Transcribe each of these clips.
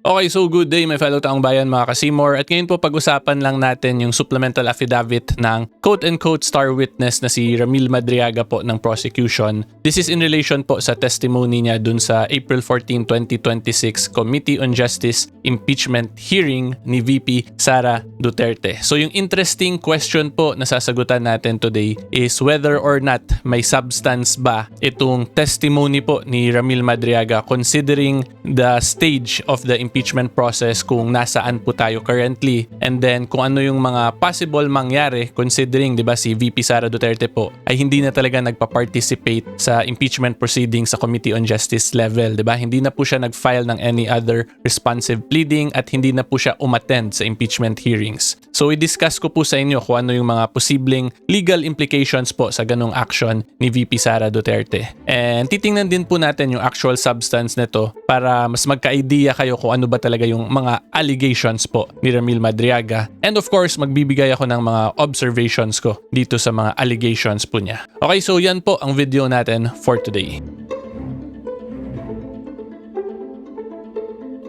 Okay, so good day my fellow taong bayan mga ka-Seymour, at ngayon po pag-usapan lang natin yung supplemental affidavit ng quote-unquote star witness na si Ramil Madriaga po ng prosecution. This is in relation po sa testimony niya dun sa April 14, 2026 Committee on Justice impeachment hearing ni VP Sara Duterte. So yung interesting question po na sasagutan natin today is whether or not may substance ba itong testimony po ni Ramil Madriaga considering the stage of the impeachment process, kung nasaan po tayo currently, and then kung ano yung mga possible mangyari considering 'di ba si VP Sara Duterte po ay hindi na talaga nagpa-participate sa impeachment proceedings sa Committee on Justice level, 'di ba? Hindi na po siya nag-file ng any other responsive pleading at hindi na po siya umattend sa impeachment hearings. So i-discuss ko po sa inyo kung ano yung mga posibleng legal implications po sa ganung action ni VP Sara Duterte. And titingnan din po natin yung actual substance nito para mas magka-idea kayo kung ano ba talaga yung mga allegations po ni Ramil Madriaga. And of course, magbibigay ako ng mga observations ko dito sa mga allegations po niya. Okay, so yan po ang video natin for today.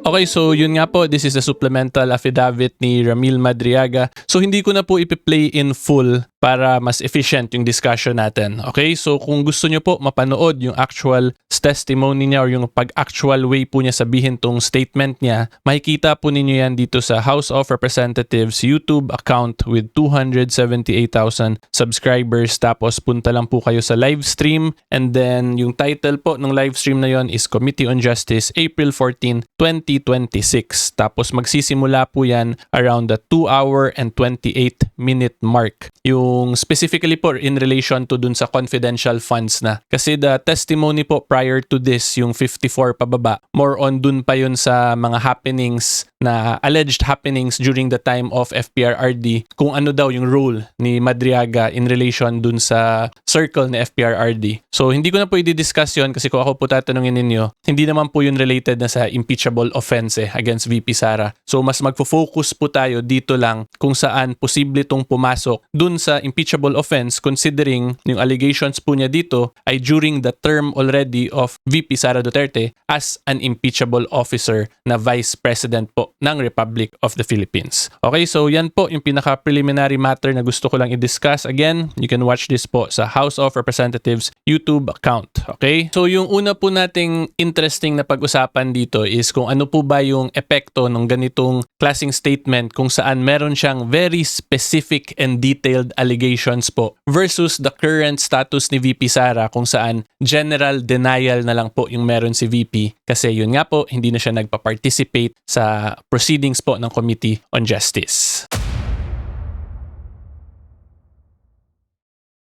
Okay, so yun nga po, this is the supplemental affidavit ni Ramil Madriaga. So hindi ko na po ipi-play in full para mas efficient yung discussion natin. Okay, so kung gusto nyo po mapanood yung actual testimony niya or yung pag-actual way po niya sabihin tong statement niya, makikita po ninyo yan dito sa House of Representatives YouTube account with 278,000 subscribers. Tapos punta lang po kayo sa live stream, and then yung title po ng live stream na yon is Committee on Justice April 14, 2026. Tapos magsisimula po yan around the 2-hour and 28-minute mark. Yung specifically po in relation to dun sa confidential funds na. Kasi the testimony po prior to this, yung 54 pababa, more on dun pa yun sa mga happenings na alleged happenings during the time of FPRRD, kung ano daw yung role ni Madriaga in relation dun sa circle ni FPRRD. So hindi ko na po i-discuss yun kasi kung ako po tatanungin ninyo, hindi naman po yun related na sa impeachable offense against VP Sara. So mas magfo-focus po tayo dito lang kung saan posible itong pumasok dun sa impeachable offense, considering yung allegations po niya dito ay during the term already of VP Sara Duterte as an impeachable officer na Vice President po ng Republic of the Philippines. Okay, so yan po yung pinaka-preliminary matter na gusto ko lang i-discuss. Again, you can watch this po sa House of Representatives YouTube account. Okay? So yung una po nating interesting na pag-usapan dito is kung ano po ba yung epekto ng ganitong klaseng statement kung saan meron siyang very specific and detailed allegations po versus the current status ni VP Sara kung saan general denial na lang po yung meron si VP kasi yun nga po, hindi na siya nagpa-participate sa proceedings po ng Committee on Justice.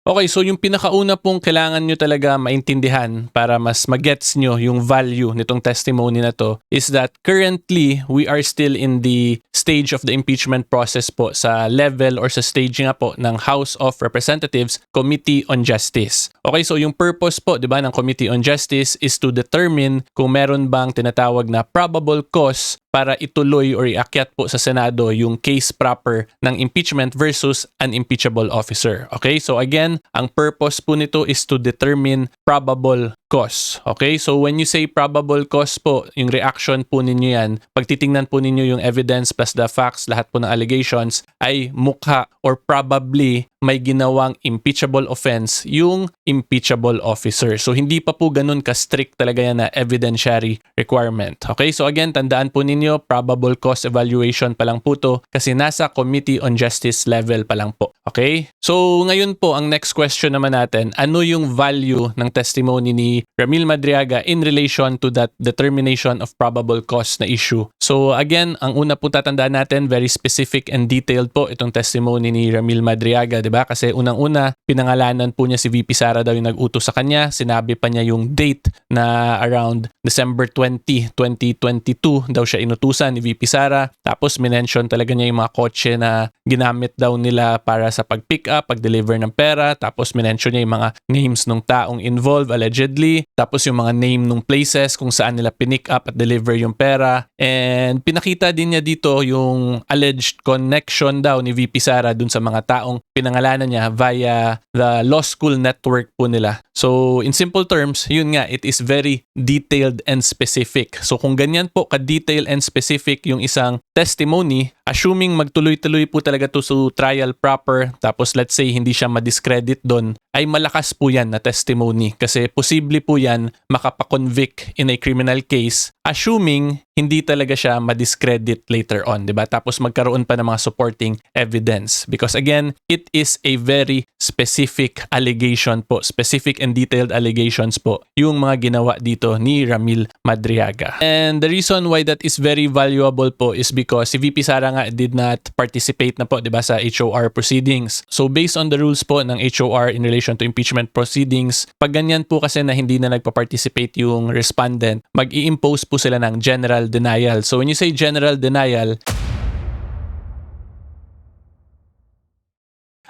Okay, so yung pinakauna pong kailangan nyo talaga maintindihan para mas magets nyo yung value nitong testimony na to is that currently we are still in the stage of the impeachment process po sa level or sa stage nga po ng House of Representatives Committee on Justice. Okay, so yung purpose po, 'di ba, ng Committee on Justice is to determine kung meron bang tinatawag na probable cause para ituloy or iakyat po sa Senado yung case proper ng impeachment versus an impeachable officer. Okay, so again, ang purpose po nito is to determine probable cause. Okay, so when you say probable cause po, yung reaction po ninyo yan, pag titingnan po ninyo yung evidence plus the facts, lahat po ng allegations, ay mukha or probably may ginawang impeachable offense yung impeachable officer. So hindi pa po ganun ka-strict talaga yan na evidentiary requirement. Okay, so again, tandaan po ninyo, probable cause evaluation pa lang po to kasi nasa Committee on Justice level pa lang po. Okay, so ngayon po, ang next question naman natin, ano yung value ng testimony ni Ramil Madriaga in relation to that determination of probable cause na issue? So again, ang una po tatandaan natin, very specific and detailed po itong testimony ni Ramil Madriaga, diba? Kasi unang-una, pinangalanan po niya si VP Sara daw yung nag-utos sa kanya. Sinabi pa niya yung date na around December 20, 2022 daw siya inutusan ni VP Sara. Tapos minention talaga niya yung mga kotse na ginamit daw nila para sa pag-pick up, pag-deliver ng pera. Tapos minention niya yung mga names ng taong involved allegedly. Tapos yung mga name ng places kung saan nila pinick up at deliver yung pera. And pinakita din niya dito yung alleged connection daw ni VP Sara dun sa mga taong pinangalanan pinangalanan niya via the law school network po nila. So in simple terms, yun nga, it is very detailed and specific. So kung ganyan po ka-detailed and specific yung isang testimony, assuming magtuloy-tuloy po talaga to sa trial proper, tapos let's say hindi siya ma-discredit doon, ay malakas po yan na testimony kasi posible po yan makapakonvict in a criminal case assuming hindi talaga siya ma-discredit later on, 'di ba? Tapos magkaroon pa ng mga supporting evidence because again, it is a very specific allegation po, specific and detailed allegations po yung mga ginawa dito ni Ramil Madriaga. And the reason why that is very valuable po is because si VP Sara nga did not participate na po, 'di ba, sa HOR proceedings. So based on the rules po ng HOR in relation to impeachment proceedings, pag ganyan po kasi na hindi na nagpa-participate yung respondent, mag-i-impose po sila ng general denial. So when you say general denial,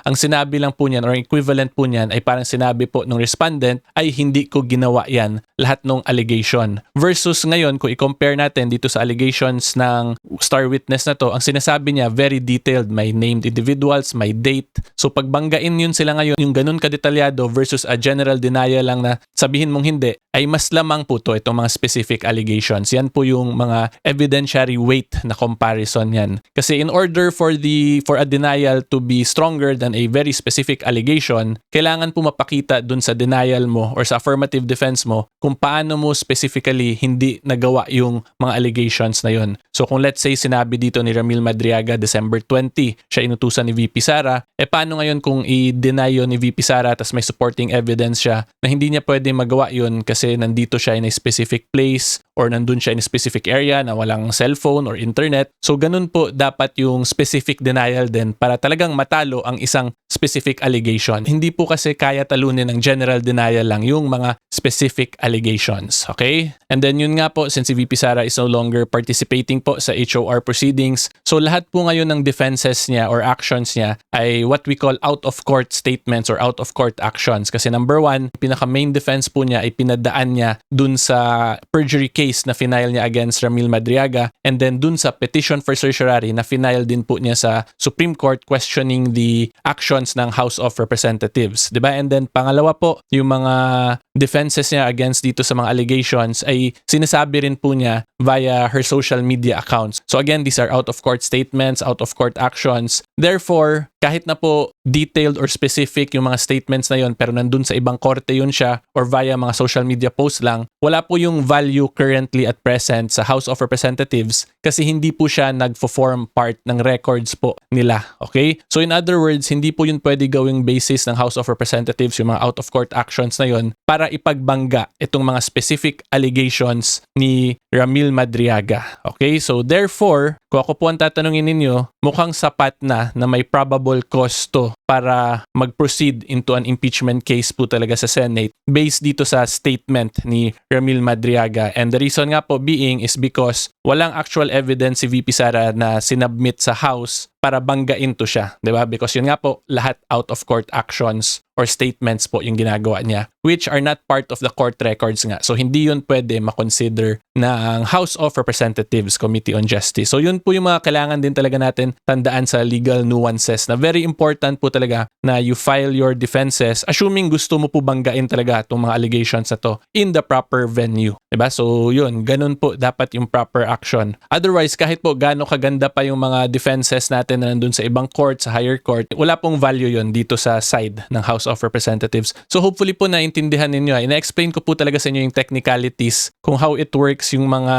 ang sinabi lang po niyan or equivalent po niyan ay parang sinabi po ng respondent ay hindi ko ginawa yan lahat ng allegation. Versus ngayon, kung i-compare natin dito sa allegations ng star witness na to, ang sinasabi niya very detailed, may named individuals, may date. So pagbanggain yun sila ngayon, yung ganun kadetalyado versus a general denial lang na sabihin mong hindi, ay mas lamang po to itong mga specific allegations. Yan po yung mga evidentiary weight na comparison yan. Kasi in order for a denial to be stronger than a very specific allegation, kailangan po mapakita dun sa denial mo or sa affirmative defense mo kung paano mo specifically hindi nagawa yung mga allegations na yun. So kung let's say sinabi dito ni Ramil Madriaga December 20, siya inutusan ni VP Sara, paano ngayon kung i-deny yun ni VP Sara tas may supporting evidence siya na hindi niya pwede magawa yun kasi nandito siya in a specific place or nandun siya in a specific area na walang cellphone or internet. So ganun po dapat yung specific denial din para talagang matalo ang isang specific allegation. Hindi po kasi kaya talunin ng general denial lang yung mga specific allegations. Okay? And then yun nga po, since si VP Sara is no longer participating po sa HOR proceedings, so lahat po ngayon ng defenses niya or actions niya ay what we call out-of-court statements or out-of-court actions. Kasi number one, pinaka-main defense po niya ay pinadaan niya dun sa perjury case na final niya against Ramil Madriaga and then dun sa petition for certiorari na final din po niya sa Supreme Court questioning the actions ng House of Representatives, 'di ba? And then pangalawa po, yung mga defenses niya against dito sa mga allegations ay sinasabi rin po niya via her social media accounts. So again, these are out-of-court statements, out-of-court actions. Therefore, kahit na po detailed or specific yung mga statements na yon pero nandun sa ibang korte yun siya or via mga social media posts lang, wala po yung value currently at present sa House of Representatives kasi hindi po siya nagfo-form part ng records po nila. Okay? So in other words, hindi po yun pwede gawing basis ng House of Representatives yung mga out-of-court actions na yon para ipagbangga itong mga specific allegations ni Ramil Madriaga. Okay? So therefore, kung ako po ang tatanungin ninyo, mukhang sapat na may probable cause to para mag-proceed into an impeachment case po talaga sa Senate based dito sa statement ni Ramil Madriaga. And the reason nga po being is because walang actual evidence si VP Sara na sinubmit sa House para banggain to siya, 'di ba? Because yun nga po, lahat out of court actions or statements po yung ginagawa niya which are not part of the court records nga. So hindi yun pwede makonsider ng House of Representatives Committee on Justice. So yun po yung mga kailangan din talaga natin tandaan sa legal nuances na very important po talaga na you file your defenses assuming gusto mo po banggain talaga itong mga allegations na to in the proper venue. 'Di ba? So yun, ganun po dapat yung proper action. Otherwise, kahit po gaano kaganda pa yung mga defenses natin na nandun sa ibang court, sa higher court, wala pong value yun dito sa side ng House of Representatives. So hopefully po naintindihan ninyo. Ina-explain ko po talaga sa inyo yung technicalities kung how it works yung mga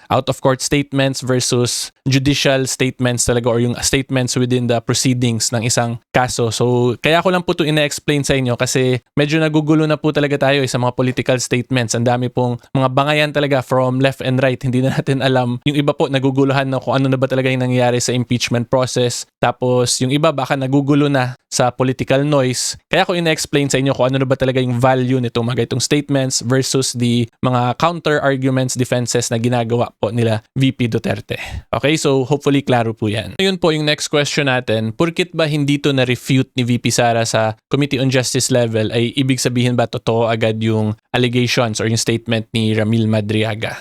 out-of-court statements versus judicial statements talaga or yung statements within the proceedings ng isang kaso. So kaya ko lang po ito ina-explain sa inyo kasi medyo nagugulo na po talaga tayo sa mga political statements. Ang dami pong mga bangayan talaga from left and right. Hindi na natin alam. Yung iba po naguguluhan na kung ano na ba talaga yung nangyayari sa impeachment process. Tapos yung iba baka nagugulo na sa political noise. Kaya ko ina-explain sa inyo kung ano na ba talaga yung value nitong mga itong statements versus the mga counter arguments, defenses na ginagawa po nila VP Duterte. Okay, so hopefully klaro po yan. Yun po yung next question natin. Porkit ba hindi to na-refute ni VP Sara sa Committee on Justice level ay ibig sabihin ba totoo agad yung allegations or yung statement ni Ramil Madriaga?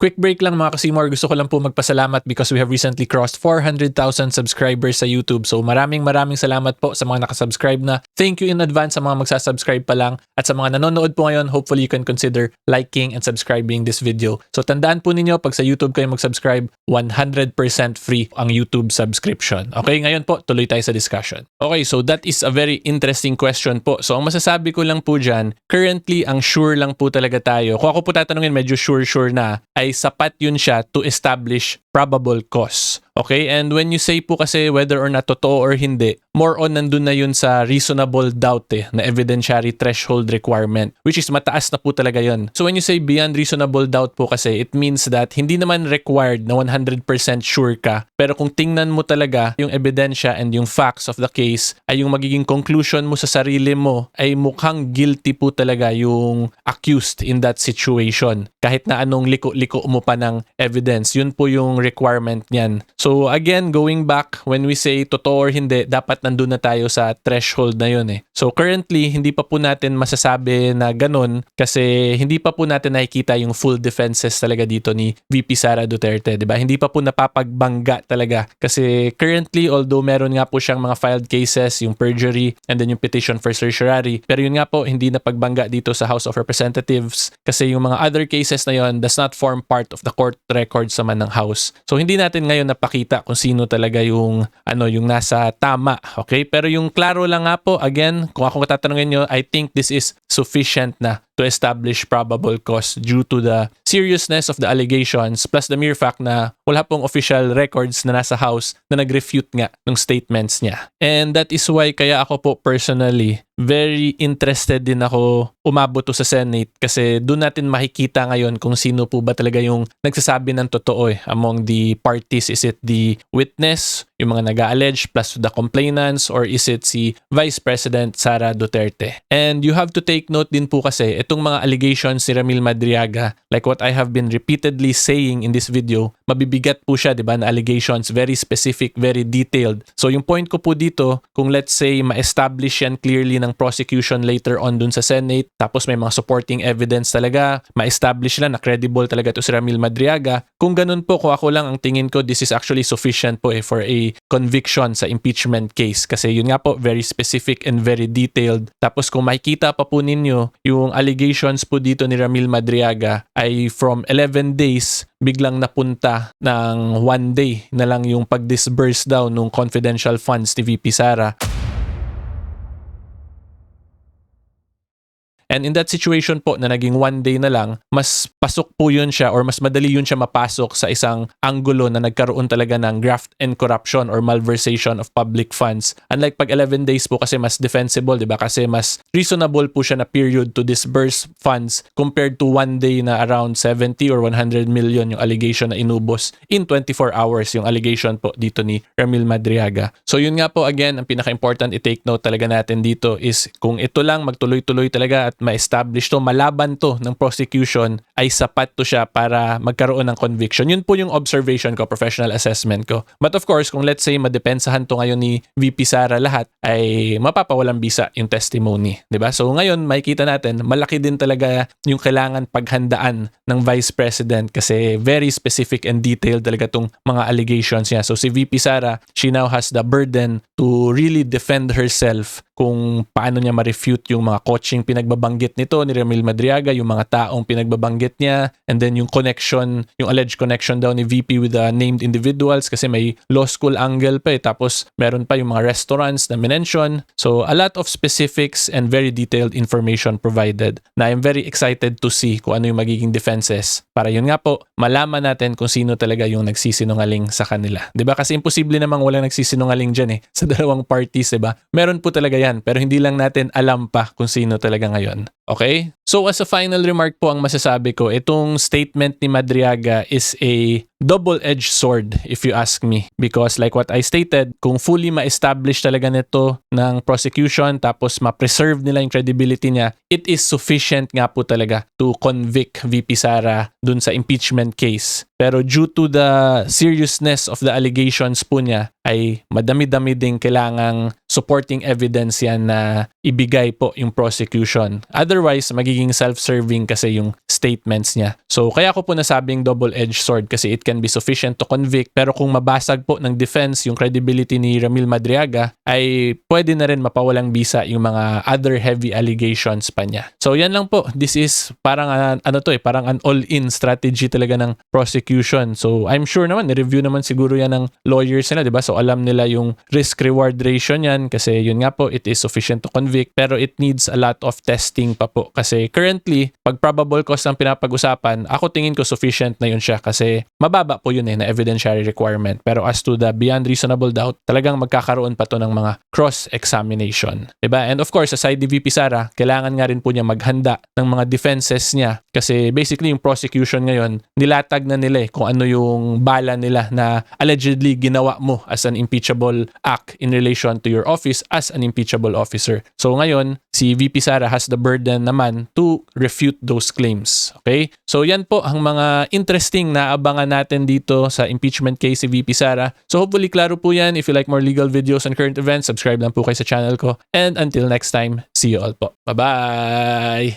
Quick break lang mga Kasimor, gusto ko lang po magpasalamat because we have recently crossed 400,000 subscribers sa YouTube. So maraming salamat po sa mga nakasubscribe na. Thank you in advance sa mga magsasubscribe pa lang. At sa mga nanonood po ngayon, hopefully you can consider liking and subscribing this video. So tandaan po ninyo, pag sa YouTube kayo mag-subscribe, 100% free ang YouTube subscription. Okay, ngayon po, tuloy tayo sa discussion. Okay, so that is a very interesting question po. So ang masasabi ko lang po dyan, currently ang sure lang po talaga tayo. Kung ako po tatanungin, medyo sure na, ay sapat yun siya to establish probable cause. Okay? And when you say po kasi whether or not totoo or hindi, more on nandun na yun sa reasonable doubt na evidentiary threshold requirement, which is mataas na po talaga yun. So when you say beyond reasonable doubt po kasi, it means that hindi naman required na 100% sure ka, pero kung tingnan mo talaga yung ebidensya and yung facts of the case, ay yung magiging conclusion mo sa sarili mo ay mukhang guilty po talaga yung accused in that situation. Kahit na anong liko-liko mo pa ng evidence, yun po yung requirement niyan. So again, going back, when we say totoo or hindi, dapat nandun na tayo sa threshold na yun So currently, hindi pa po natin masasabi na ganun kasi hindi pa po natin nakikita yung full defenses talaga dito ni VP Sara Duterte, diba? Hindi pa po napapagbangga talaga kasi currently, although meron nga po siyang mga filed cases, yung perjury and then yung petition for certiorari, pero yun nga po, hindi napagbangga dito sa House of Representatives kasi yung mga other cases na yun does not form part of the court records naman ng House. So hindi natin ngayon napakita kung sino talaga yung yung nasa tama, okay? Pero yung klaro lang nga po, again, kung ako tatanungin nyo, I think this is sufficient na to establish probable cause due to the seriousness of the allegations plus the mere fact na wala pong official records na nasa House na nag-refute nga ng statements niya. And that is why kaya ako po personally very interested din ako umabot to sa Senate kasi doon natin makikita ngayon kung sino po ba talaga yung nagsasabi ng totoo among the parties. Is it the witness, yung mga nag-allege plus the complainants, or is it si Vice President Sara Duterte? And you have to take note din po kasi itong mga allegations ni Ramil Madriaga, like what I have been repeatedly saying in this video, mabibigat po siya, 'di ba, na allegations, very specific, very detailed. So yung point ko po dito, kung let's say ma-establish yan clearly ng prosecution later on dun sa Senate, tapos may mga supporting evidence talaga, ma-establish lang na credible talaga to si Ramil Madriaga, kung ganun po, kung ako lang ang tingin ko, this is actually sufficient po for a conviction sa impeachment case kasi yun nga po, very specific and very detailed. Tapos kung makikita pa po ninyo, yung allegations po dito ni Ramil Madriaga ay from 11 days biglang napunta ng 1 day na lang yung pag-disburse daw ng confidential funds ni VP Sara. And in that situation po na naging 1 day na lang, mas pasok po yun siya or mas madali yun siya mapasok sa isang anggulo na nagkaroon talaga ng graft and corruption or malversation of public funds. Unlike pag 11 days po kasi mas defensible, di ba? Kasi mas reasonable po siya na period to disburse funds compared to 1 day na around 70 or 100 million yung allegation na inubos in 24 hours yung allegation po dito ni Ramil Madriaga. So yun nga po, again, ang pinaka-important i-take note talaga natin dito is kung ito lang magtuloy-tuloy talaga at ma-establish to, malaban to ng prosecution, ay sapat to siya para magkaroon ng conviction. Yun po yung observation ko, professional assessment ko. But of course, kung let's say madepensahan to ngayon ni VP Sara lahat, ay mapapawalang bisa yung testimony. Diba? So ngayon, makikita natin, malaki din talaga yung kailangan paghandaan ng Vice President kasi very specific and detailed talaga tong mga allegations niya. So si VP Sara, she now has the burden to really defend herself kung paano niya ma-refute yung mga coaching pinagbabanggit nito ni Ramil Madriaga, yung mga taong pinagbabanggit niya, and then yung connection, yung alleged connection daw ni VP with the named individuals kasi may law school angle pa tapos meron pa yung mga restaurants na minention. So a lot of specifics and very detailed information provided na I'm very excited to see kung ano yung magiging defenses para yun nga po, malaman natin kung sino talaga yung nagsisinungaling sa kanila. 'Di ba? Kasi imposible namang walang nagsisinungaling diyan sa dalawang parties, 'di ba? Meron po talaga yan, pero hindi lang natin alam pa kung sino talaga ngayon. Okay? So as a final remark po, ang masasabi ko, itong statement ni Madriaga is a double-edged sword if you ask me. Because like what I stated, kung fully ma-establish talaga nito ng prosecution tapos ma-preserve nila yung credibility niya, it is sufficient nga po talaga to convict VP Sara dun sa impeachment case. Pero due to the seriousness of the allegations po niya, ay madami-dami ding kailangang supporting evidence yan na ibigay po yung prosecution. Otherwise, magiging self-serving kasi yung statements niya. So kaya ko po nasabing double-edged sword kasi it can be sufficient to convict, pero kung mabasag po ng defense yung credibility ni Ramil Madriaga, ay pwede na rin mapawalang bisa yung mga other heavy allegations pa niya. So yan lang po. This is parang parang an all-in strategy talaga ng prosecution. So I'm sure naman, ni-review naman siguro yan ng lawyers nila, di ba? So alam nila yung risk-reward ratio niyan kasi yun nga po, it is sufficient to convict, pero it needs a lot of testing pa po. Kasi currently, pag probable cause ang pinapag-usapan, ako tingin ko sufficient na yun siya kasi mababa po yun na evidentiary requirement. Pero as to the beyond reasonable doubt, talagang magkakaroon pa to ng mga cross-examination. Diba? And of course, aside ni VP Sara, kailangan nga rin po niya maghanda ng mga defenses niya kasi basically yung prosecution ngayon, nilatag na nila kung ano yung bala nila na allegedly ginawa mo as an impeachable act in relation to your office as an impeachable officer. So ngayon, si VP Sara has the burden naman to refute those claims. Okay? So yan po ang mga interesting na abangan natin dito sa impeachment case si VP Sara. So hopefully klaro po yan. If you like more legal videos and current events, subscribe lang po kayo sa channel ko. And until next time, see you all po. Bye-bye!